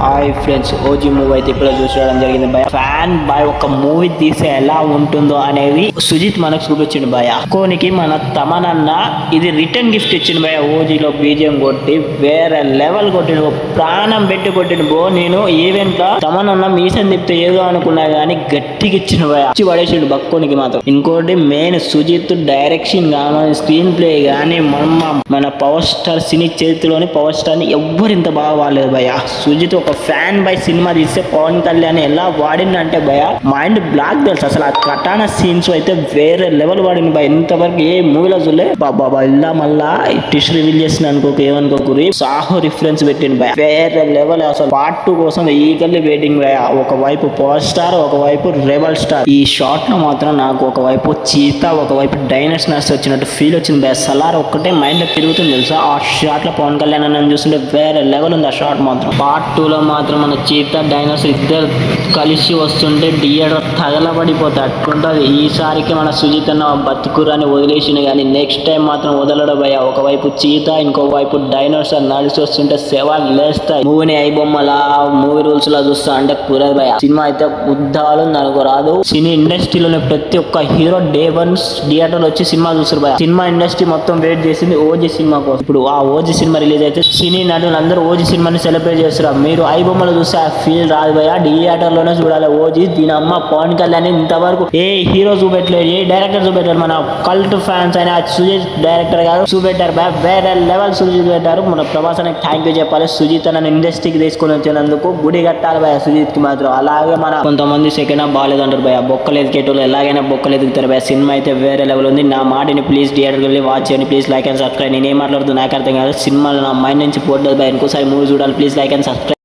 Hi friends, OG movie అయితే ఇప్పుడు చూసుకోవడం జరిగింది భయ. ఫ్యాన్ బాయ్ ఒక మూవీ తీసే ఎలా ఉంటుందో అనేది సుజిత్ మనకు చూపించిండు భయ. కోనికి మన తమనన్న ఇది రిటర్న్ గిఫ్ట్ ఇచ్చిండు భయ. ఓజీలో బీజిఎం కొట్టి వేరే లెవెల్ కొట్టిండు, ప్రాణం పెట్టి కొట్టిండు బో. నేను ఈవెంట్ లో తమనన్న మీసం తిప్పితే ఏదో అనుకున్నా కానీ గట్టిగా ఇచ్చిన భయ, ఇచ్చి పడేసిండు బక్కోనికి మాత్రం. ఇంకోటి మెయిన్ సుజిత్ డైరెక్షన్ కానీ స్క్రీన్ ప్లే కానీ మన పవర్ స్టార్ సినీ చేతిలోని పవర్ స్టార్ ని ఎవ్వరు ఇంత బాగా వాడలేదు భయ. సుజిత్ ఒక ఫ్యాన్ బై సినిమా తీస్తే పవన్ కళ్యాణ్ ఎలా వాడిందంటే భయ మైండ్ బ్లాక్ తెలుసు. అసలు ఆ కటానా సీన్స్ అయితే వేరే లెవెల్ వాడింది భయ. ఇంతవరకు ఏ మూవీలో చూడలే బాబా. ఇలా మళ్ళా టిష్ రివీల్ చేసిన అనుకోకు, ఏమనుకోకూరి సాహో రిఫరెన్స్ పెట్టింది భయ, వేరే లెవెల్. అసలు పార్ట్ 2 కోసం ఈగల్లీ వెయిటింగ్ భయ. ఒకవైపు పవర్ స్టార్, ఒకవైపు రెబల్ స్టార్. ఈ షాట్ లో మాత్రం నాకు ఒకవైపు చీతా, ఒకవైపు డైనస్ నర్స్ వచ్చినట్టు ఫీల్ వచ్చింది భయ. సలార్ ఒక్కటే మైండ్ లో తిరుగుతుంది తెలుసా. ఆ షాట్ లో పవన్ కళ్యాణ్ అని చూస్తుంటే వేరే లెవెల్ ఉంది ఆ షాట్ మాత్రం. పార్ట్ 2 లో మాత్రం మన చీతా డైనోస్ ఇద్దరు కలిసి వస్తుంటే థియేటర్ తగలబడిపోతాయి అట్లుంటది. ఈసారికి మన సుజిత్ అన్న బతుకురాని వదిలేసిన కానీ నెక్స్ట్ టైం మాత్రం వదలడం భయ. ఒకవైపు చీతా, ఇంకోవైపు డైనోసార్ నడిచి వస్తుంటే శవాలు లేస్తాయి. మూవీని ఐబొమ్మలా మూవీ రూల్స్ లా చూస్తా అంటే కురదు భయ. సినిమా అయితే ఉద్దాలు నాకు రాదు. సినీ ఇండస్ట్రీలోనే ప్రతి ఒక్క హీరో డే 1 థియేటర్ వచ్చి సినిమా చూస్తారు భయ. సినిమా ఇండస్ట్రీ మొత్తం వెయిట్ చేసింది ఓజీ సినిమా కోసం. ఇప్పుడు ఆ ఓజీ సినిమా రిలీజ్ అయితే సినీ నటులు అందరూ ఓజీ సినిమాని సెలబ్రేట్ చేస్తారు. మీరు ఐబొమ్మలు చూస్తే ఆ ఫీల్ రాదు భయ, థియేటర్ లోనే చూడాలి ఓజీ. దీని అమ్మ పవన్ కళ్యాణ్ ఇంతవరకు ఏ హీరో చూపెట్టలేదు, ఏ డైరెక్టర్ చూపెట్టారు. మన కల్ట్ ఫ్యాన్స్ అయినా సుజిత్ డైరెక్టర్ గారు చూపెట్టారు భయ, వేరే లెవెల్ సుజిత్ పెట్టారు. మన ప్రభాస్ అని థ్యాంక్ యూ చెప్పాలి. సుజిత్ అన్న ఇండస్ట్రీకి తీసుకొని వచ్చినందుకు గుడి కట్టాలి భయ సుజిత్ కి మాత్రం. అలాగే మన కొంతమంది సెకండ్ హాఫ్ బాగాలేదంటారు భయ, బొక్కలు ఎదికేటోళ్ళు ఎలాగైనా బొక్కలు ఎదుగుతారు భయ. సినిమా అయితే వేరే లెవెల్ ఉంది. నా మాటని ప్లీజ్ థియేటర్కి వెళ్ళి వాచ్ చేయండి. Please like and subscribe. నేను ఏం మాట్లాడుతున్నా నాకు అర్థం కాదు, సినిమాలో నా మైండ్ నుంచి పోతుంది భయ. ఇంకోసారి మూవీ చూడాలి. Please like and subscribe.